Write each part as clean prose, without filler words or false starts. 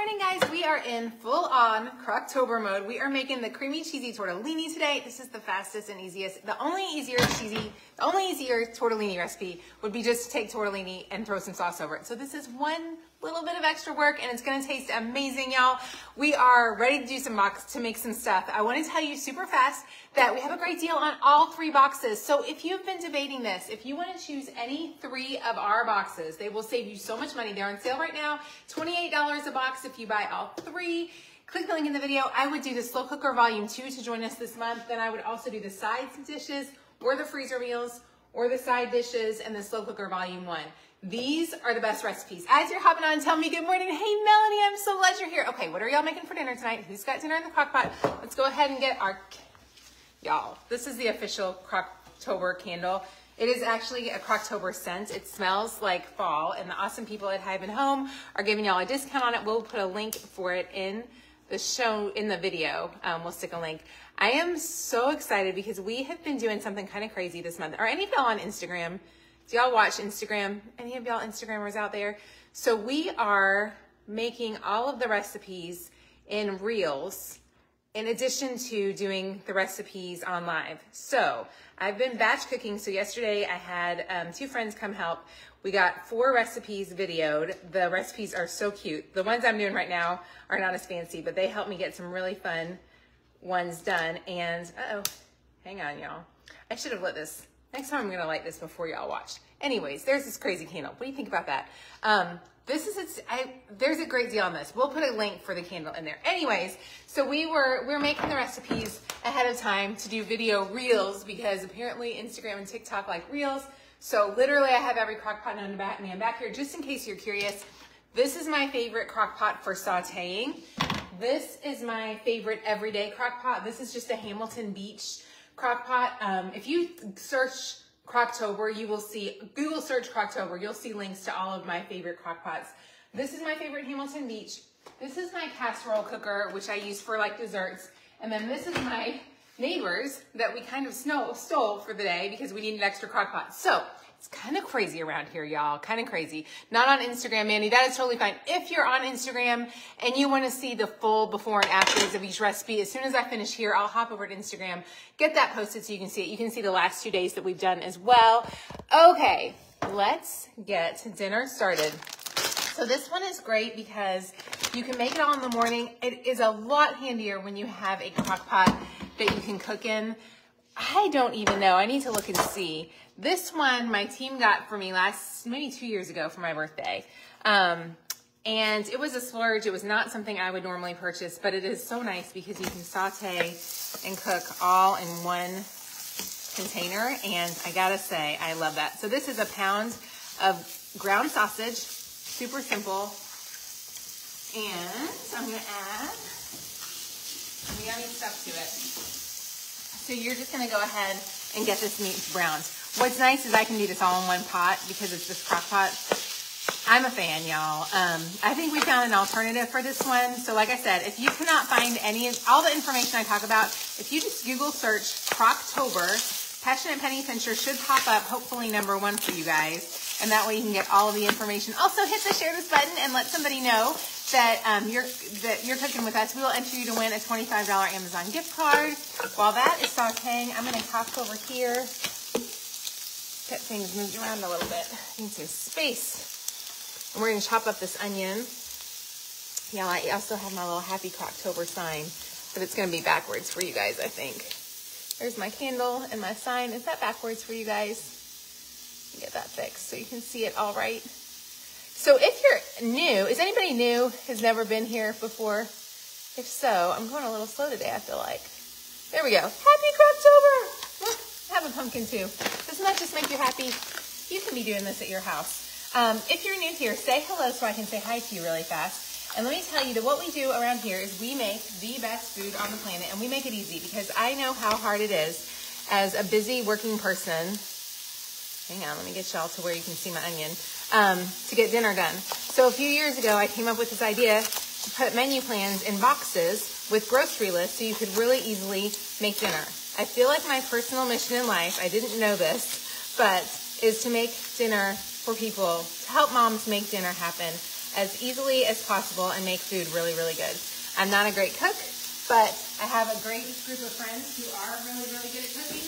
morning, guys. We are in full-on Crocktober mode. We are making the creamy cheesy tortellini today. This is the fastest and easiest. The only easier tortellini recipe would be just to take tortellini and throw some sauce over it. So this is one little bit of extra work, and it's gonna taste amazing, y'all. We are ready to make some stuff. I want to tell you super fast that we have a great deal on all 3 boxes. So if you've been debating this, if you want to choose any 3 of our boxes, they will save you so much money. They're on sale right now, $28 a box if you buy all 3. Click the link in the video. I would do the slow cooker volume 2 to join us this month. Then I would also do the side dishes or the freezer meals or the side dishes and the slow cooker volume 1. These are the best recipes. As you're hopping on, tell me good morning. Hey, Melanie, I'm so glad you're here. Okay, what are y'all making for dinner tonight? Who's got dinner in the crock pot? Let's go ahead and get our, y'all, this is the official Crocktober candle. It is actually a Crocktober scent. It smells like fall, and the awesome people at Hive & Home are giving y'all a discount on it. We'll put a link for it in the show, in the video. We'll stick a link. I am so excited because we have been doing something kind of crazy this month. Are any of y'all on Instagram? Do y'all watch Instagram? Any of y'all Instagrammers out there? So we are making all of the recipes in Reels in addition to doing the recipes on live. So I've been batch cooking. So yesterday I had 2 friends come help. We got 4 recipes videoed. The recipes are so cute. The ones I'm doing right now are not as fancy, but they helped me get some really fun ones done. And uh-oh, hang on, y'all. I should have lit this. Next time I'm gonna light this before y'all watch. Anyways, there's this crazy candle. What do you think about that? There's a great deal on this. We'll put a link for the candle in there. Anyways, so we're making the recipes ahead of time to do video reels because apparently Instagram and TikTok like reels. So literally I have every crock pot known to me. I'm back here just in case you're curious. This is my favorite crock pot for sauteing. This is my favorite everyday crock pot. This is just a Hamilton Beach crock pot. If you search Crocktober, you will see, Google search Crocktober, you'll see links to all of my favorite crock pots. This is my favorite Hamilton Beach. This is my casserole cooker, which I use for like desserts. And then this is my neighbor's that we kind of stole for the day because we need an extra crock pot. So it's kind of crazy around here, y'all. Kind of crazy. Not on Instagram, Mandy. That is totally fine. If you're on Instagram and you want to see the full before and afters of each recipe, as soon as I finish here, I'll hop over to Instagram, get that posted so you can see it. You can see the last 2 days that we've done as well. Okay, let's get dinner started. So this one is great because you can make it all in the morning. It is a lot handier when you have a crock pot that you can cook in. I don't even know. I need to look and see. This one my team got for me maybe 2 years ago for my birthday. And it was a splurge. It was not something I would normally purchase, but it is so nice because you can saute and cook all in one container. And I gotta say, I love that. So this is a pound of ground sausage, super simple. And I'm gonna add some yummy stuff to it. So you're just gonna go ahead and get this meat browned. What's nice is I can do this all in one pot because it's this crock pot. I'm a fan, y'all. I think we found an alternative for this one. So like I said, if you cannot find all the information I talk about, if you just Google search Crocktober, Passionate Penny Pincher should pop up, hopefully #1 for you guys. And that way you can get all of the information. Also hit the share this button and let somebody know that you're cooking with us. We will enter you to win a $25 Amazon gift card. While that is sauteing, I'm gonna hop over here. Get things moved around a little bit. Need some space. And we're gonna chop up this onion. Yeah, I also have my little happy Crocktober sign, but it's gonna be backwards for you guys, I think. There's my candle and my sign. Is that backwards for you guys? Get that fixed so you can see it all right. So if you're new, is anybody new, has never been here before? If so, I'm going a little slow today, I feel like. There we go. Happy Crocktober! Look, I have a pumpkin too. Doesn't that just make you happy? You can be doing this at your house. If you're new here, say hello so I can say hi to you really fast. And let me tell you that what we do around here is we make the best food on the planet, and we make it easy because I know how hard it is as a busy working person. Hang on, let me get y'all to where you can see my onion, to get dinner done. So a few years ago, I came up with this idea to put menu plans in boxes with grocery lists so you could really easily make dinner. I feel like my personal mission in life, I didn't know this, but is to make dinner for people, to help moms make dinner happen. as easily as possible and make food really, really good. I'm not a great cook, but I have a great group of friends who are really, really good at cooking,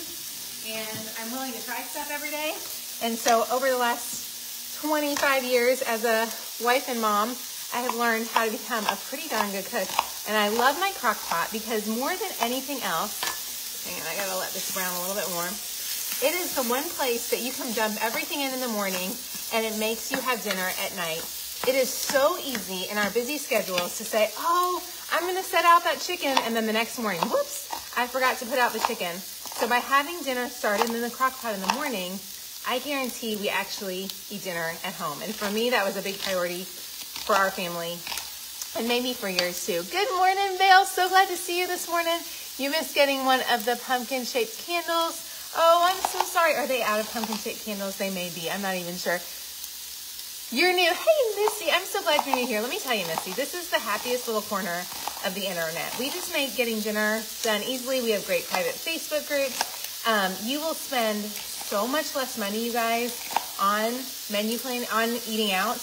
and I'm willing to try stuff every day. And so over the last 25 years as a wife and mom, I have learned how to become a pretty darn good cook. And I love my crock pot because more than anything else, hang on, I gotta let this brown a little bit more. It is the one place that you can dump everything in the morning and it makes you have dinner at night. It is so easy in our busy schedules to say, oh, I'm gonna set out that chicken, and then the next morning, whoops, I forgot to put out the chicken. So by having dinner started in the crock pot in the morning, I guarantee we actually eat dinner at home. And for me, that was a big priority for our family, and maybe for yours too. Good morning, Vale. So glad to see you this morning. You missed getting one of the pumpkin-shaped candles. Oh, I'm so sorry. Are they out of pumpkin-shaped candles? They may be. I'm not even sure. You're new. Hey, Missy. I'm so glad you're new here. Let me tell you, Missy, this is the happiest little corner of the internet. We just make getting dinner done easily. We have great private Facebook groups. You will spend so much less money, you guys, on menu plan, on eating out,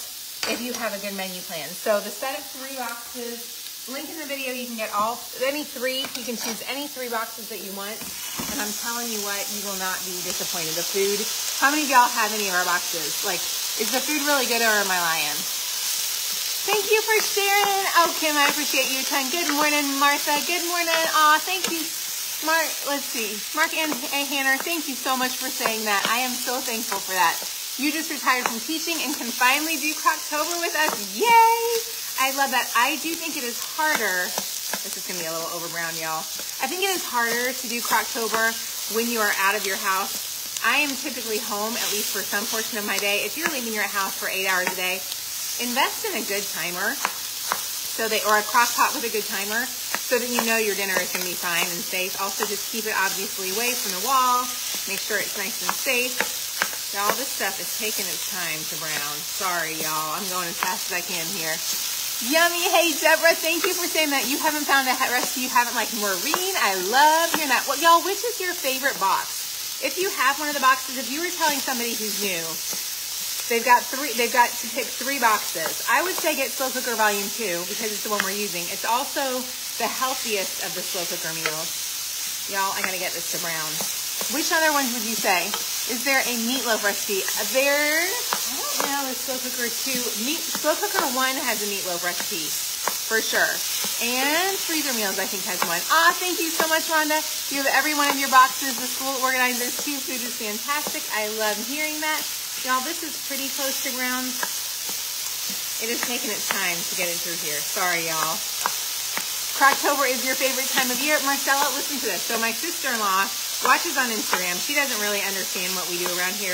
if you have a good menu plan. So the set of 3 boxes, link in the video, you can get any 3. You can choose any 3 boxes that you want. And I'm telling you what, you will not be disappointed. The food, how many of y'all have any of our boxes? Like, is the food really good or am I lying? Thank you for sharing. Oh, Kim, I appreciate you a ton. Good morning, Martha. Good morning. Aw, thank you. Mark, let's see. Mark and Hannah, thank you so much for saying that. I am so thankful for that. You just retired from teaching and can finally do Crocktober with us. Yay! I love that. I do think it is harder. This is going to be a little over brown, y'all. I think it is harder to do Crocktober when you are out of your house. I am typically home, at least for some portion of my day. If you're leaving your house for 8 hours a day, invest in a good timer, or a crock pot with a good timer, so that you know your dinner is going to be fine and safe. Also, just keep it obviously away from the wall. Make sure it's nice and safe. Y'all, this stuff is taking its time to brown. Sorry, y'all. I'm going as fast as I can here. Yummy. Hey, Deborah, thank you for saying that. You haven't found a recipe you haven't liked. Maureen, I love hearing that. Well, y'all, which is your favorite box? If you have one of the boxes, if you were telling somebody who's new, they've got to pick 3 boxes. I would say get Slow Cooker Volume 2 because it's the one we're using. It's also the healthiest of the slow cooker meals. Y'all, I gotta get this to brown. Which other ones would you say? Is there a meatloaf recipe? I don't know, the Slow Cooker 2. Slow Cooker 1 has a meatloaf recipe, for sure. And Freezer Meals, I think, has one. Ah, thank you so much, Rhonda. You have every one of your boxes. The school organizers, too. Food is fantastic. I love hearing that. Y'all, this is pretty close to ground. It is taking its time to get it through here. Sorry, y'all. Crocktober is your favorite time of year. Marcella, listen to this. So my sister-in-law watches on Instagram. She doesn't really understand what we do around here.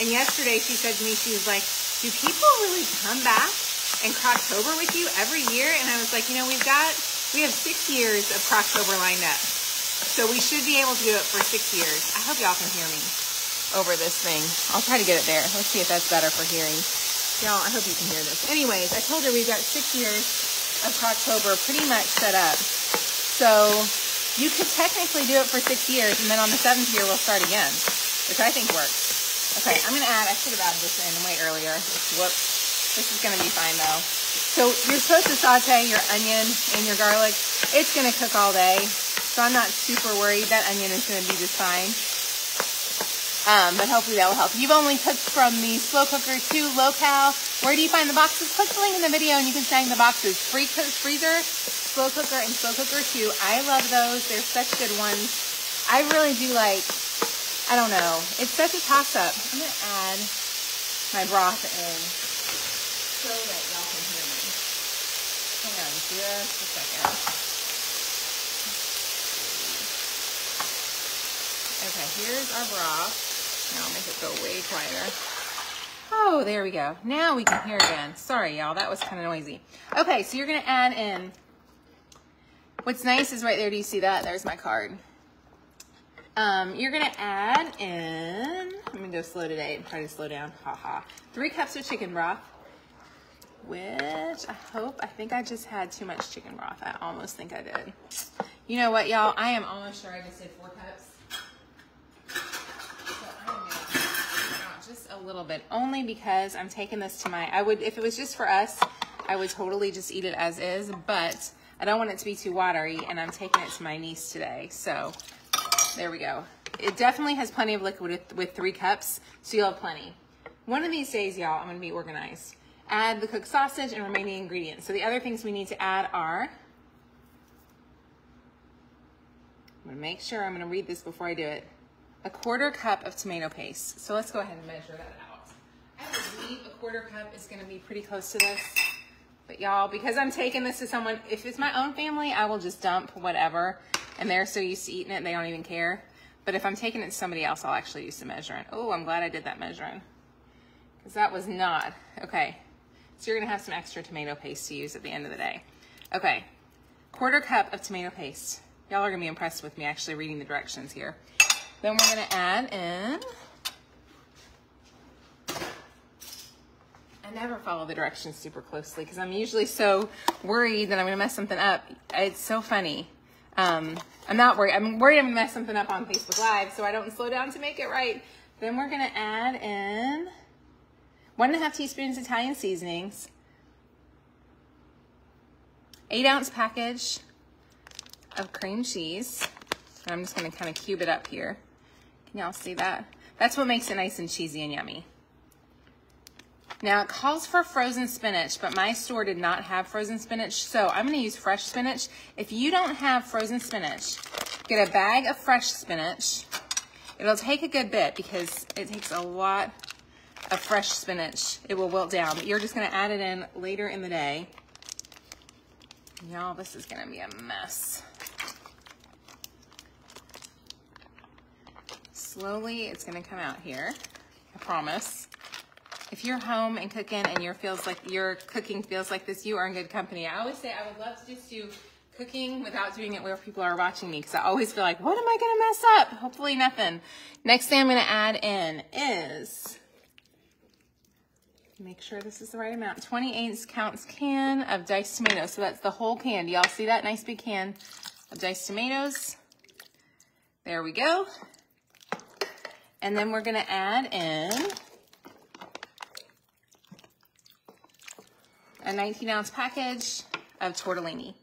And yesterday she said to me, she was like, do people really come back and Crocktober with you every year? And I was like, you know, we have 6 years of Crocktober lined up. So we should be able to do it for 6 years. I hope y'all can hear me over this thing. I'll try to get it there. Let's see if that's better for hearing. Y'all, I hope you can hear this. Anyways, I told her we've got 6 years of Crocktober pretty much set up. So you could technically do it for 6 years, and then on the 7th year we'll start again, which I think works. Okay, I'm gonna add, I should have added this in way earlier. Whoops. This is gonna be fine though. So you're supposed to saute your onion and your garlic. It's gonna cook all day, so I'm not super worried. That onion is gonna be just fine. But hopefully that will help. You've only cooked from the Slow Cooker 2 Low-Cal. Where do you find the boxes? Click the link in the video and you can find the boxes. Freezer, Slow Cooker, and Slow Cooker 2. I love those. They're such good ones. I really do like, I don't know. It's such a toss-up. I'm going to add my broth in so that y'all can hear me. Hang on just a second. Okay, here's our broth. Now I'll make it go way quieter. Oh, there we go. Now we can hear again. Sorry, y'all. That was kind of noisy. Okay, so you're going to add in. What's nice is right there. Do you see that? There's my card. You're going to add in. I'm going to go slow today and try to slow down. Haha. 3 cups of chicken broth, which I think I just had too much chicken broth. I almost think I did. You know what, y'all? I am almost sure I just did 4 cups. Just a little bit, only because I'm taking this to if it was just for us, I would totally just eat it as is, but I don't want it to be too watery, and I'm taking it to my niece today. So there we go. It definitely has plenty of liquid with 3 cups, so you'll have plenty. One of these days, y'all, I'm gonna be organized. Add the cooked sausage and remaining ingredients. So the other things we need to add are, I'm gonna make sure, I'm gonna read this before I do it. 1/4 cup of tomato paste. So let's go ahead and measure that out. I believe 1/4 cup is gonna be pretty close to this. But y'all, because I'm taking this to someone, if it's my own family, I will just dump whatever. And they're so used to eating it, they don't even care. But if I'm taking it to somebody else, I'll actually use some measuring. Oh, I'm glad I did that measuring. Because that was not, okay. So you're gonna have some extra tomato paste to use at the end of the day. Okay, 1/4 cup of tomato paste. Y'all are gonna be impressed with me actually reading the directions here. Then we're gonna add in, I never follow the directions super closely because I'm usually so worried that I'm gonna mess something up. It's so funny. I'm not worried. I'm worried I'm gonna mess something up on Facebook Live, so I don't slow down to make it right. Then we're gonna add in 1½ teaspoons Italian seasonings, 8-ounce package of cream cheese. And I'm just gonna kind of cube it up here. Can y'all see that? That's what makes it nice and cheesy and yummy. Now it calls for frozen spinach, but my store did not have frozen spinach, so I'm gonna use fresh spinach. If you don't have frozen spinach, get a bag of fresh spinach. It'll take a good bit because it takes a lot of fresh spinach. It will wilt down, but you're just gonna add it in later in the day. Y'all, this is gonna be a mess. Slowly, it's gonna come out here, I promise. If you're home and cooking and your cooking feels like this, you are in good company. I always say I would love to just do cooking without doing it where people are watching me because I always feel like, what am I gonna mess up? Hopefully nothing. Next thing I'm gonna add in is, make sure this is the right amount, 28-ounce can of diced tomatoes. So that's the whole can. Do y'all see that nice big can of diced tomatoes? There we go. And then we're gonna add in a 19-ounce package of tortellini.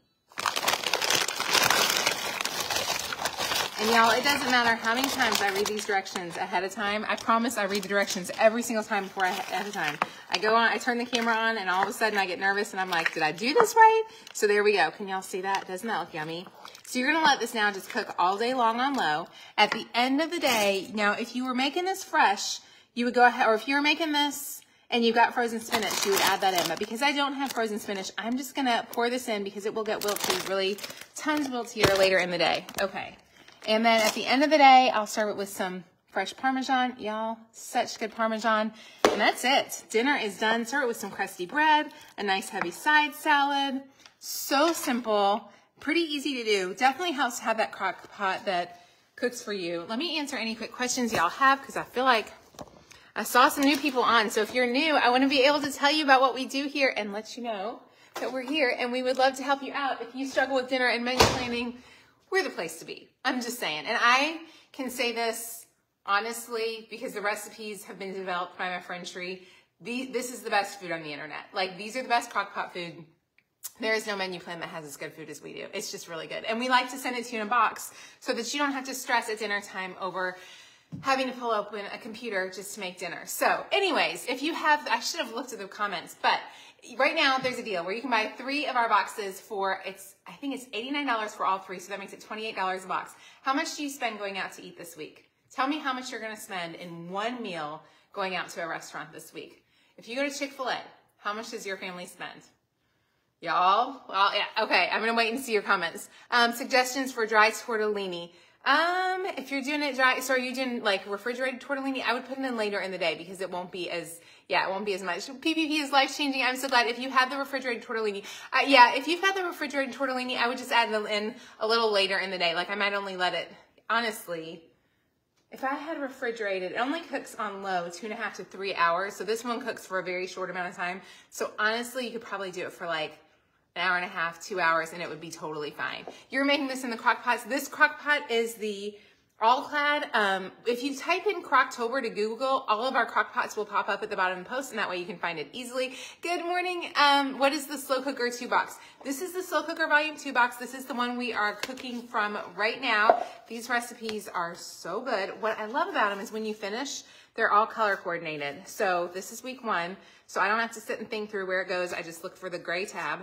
And y'all, it doesn't matter how many times I read these directions ahead of time. I promise I read the directions every single time before ahead of time. I go on, I turn the camera on, and all of a sudden I get nervous and I'm like, did I do this right? So there we go. Can y'all see that? Doesn't that look yummy? So you're gonna let this now just cook all day long on low. At the end of the day, now if you were making this fresh, you would go ahead, or if you were making this and you've got frozen spinach, you would add that in. But because I don't have frozen spinach, I'm just gonna pour this in because it will get wilty, really tons wiltier later in the day. Okay. And then at the end of the day, I'll serve it with some fresh Parmesan. Y'all, such good Parmesan. And that's it. Dinner is done. Serve it with some crusty bread, a nice heavy side salad. So simple, pretty easy to do. Definitely helps to have that crock pot that cooks for you. Let me answer any quick questions y'all have because I feel like I saw some new people on. So if you're new, I want to be able to tell you about what we do here and let you know that we're here and we would love to help you out. If you struggle with dinner and menu planning, we're the place to be. I'm just saying. And I can say this honestly because the recipes have been developed by my friend Shree. This is the best food on the internet. Like, these are the best crock pot food. There is no menu plan that has as good food as we do. It's just really good. And we like to send it to you in a box so that you don't have to stress at dinner time over having to pull open a computer just to make dinner. So anyways, if you have, I should have looked at the comments, but right now there's a deal where you can buy 3 of our boxes for, I think it's $89 for all 3, so that makes it $28 a box. How much do you spend going out to eat this week? Tell me how much you're gonna spend in one meal going out to a restaurant this week. If you go to Chick-fil-A, how much does your family spend? Y'all? Well, yeah, okay, I'm gonna wait and see your comments. Suggestions for dry tortellini. If you're doing it dry, so are you doing like refrigerated tortellini? I would put it in later in the day because it won't be as, it won't be as much. PPP is life-changing. I'm so glad. If you have the refrigerated tortellini, if you've got the refrigerated tortellini, I would just add them in a little later in the day. Like, I might only let it, honestly, if I had refrigerated, it only cooks on low 2.5 to 3 hours. So this one cooks for a very short amount of time. So honestly, you could probably do it for like an hour and a half, 2 hours, and it would be totally fine. You're making this in the crock pot. So this crock pot is the All clad. If you type in Crocktober to Google, all of our crock pots will pop up at the bottom of the post, and that way you can find it easily. Good morning. What is the slow cooker 2 box? This is the slow cooker volume 2 box. This is the one we are cooking from right now. These recipes are so good. What I love about them is when you finish, they're all color coordinated. So this is week 1. So I don't have to sit and think through where it goes. I just look for the gray tab.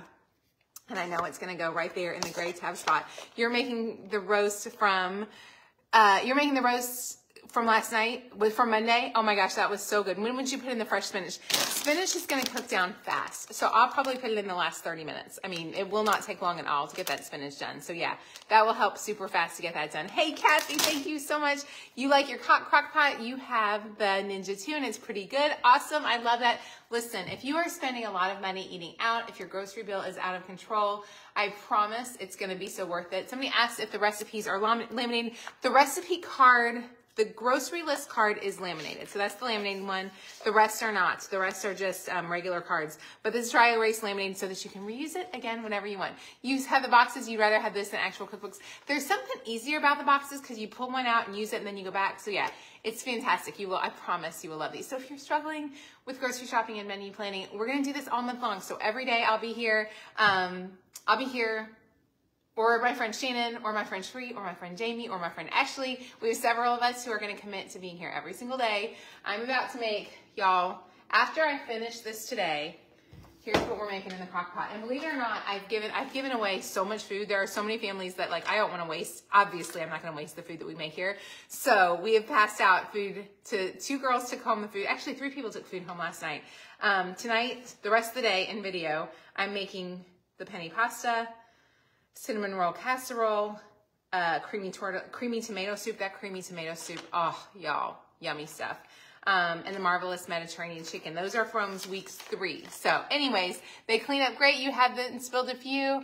And I know it's gonna go right there in the gray tab spot. You're making the roast from last night, from Monday. Oh my gosh, that was so good. When would you put in the fresh spinach? Spinach is gonna cook down fast. So I'll probably put it in the last 30 minutes. I mean, it will not take long at all to get that spinach done. So yeah, that will help super fast to get that done. Hey, Kathy, thank you so much. You like your crock pot? You have the Ninja 2 and it's pretty good. Awesome, I love that. Listen, if you are spending a lot of money eating out, if your grocery bill is out of control, I promise it's gonna be so worth it. Somebody asked if the recipes are laminated. The recipe card, the grocery list card is laminated. So that's the laminated one. The rest are not. The rest are just regular cards. But this is dry erase laminated so that you can reuse it again whenever you want. You have the boxes. You'd rather have this than actual cookbooks. There's something easier about the boxes because you pull one out and use it and then you go back. So yeah, it's fantastic. You will, I promise you will love these. So if you're struggling with grocery shopping and menu planning, we're going to do this all month long. So every day I'll be here. Or my friend Shannon, or my friend Shree, or my friend Jamie, or my friend Ashley. We have several of us who are gonna commit to being here every single day. I'm about to make, y'all, after I finish this today, here's what we're making in the crock pot. And believe it or not, I've given away so much food. There are so many families that like, I don't wanna waste, obviously I'm not gonna waste the food that we make here. So we have passed out food to 2 girls took home the food. Actually 3 people took food home last night. Tonight, the rest of the day in video, I'm making the penne pasta, cinnamon roll casserole, creamy tomato soup. That creamy tomato soup, oh, y'all, yummy stuff. And the marvelous Mediterranean chicken. Those are from weeks 3. So anyways, they clean up great. You have spilled a few.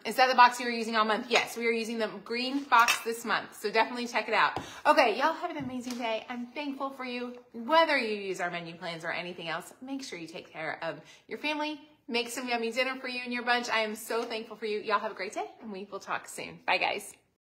Is that the box you were using all month? Yes, we are using the green box this month. So definitely check it out. Okay, y'all have an amazing day. I'm thankful for you. Whether you use our menu plans or anything else, make sure you take care of your family. Make some yummy dinner for you and your bunch. I am so thankful for you. Y'all have a great day, and we will talk soon. Bye, guys.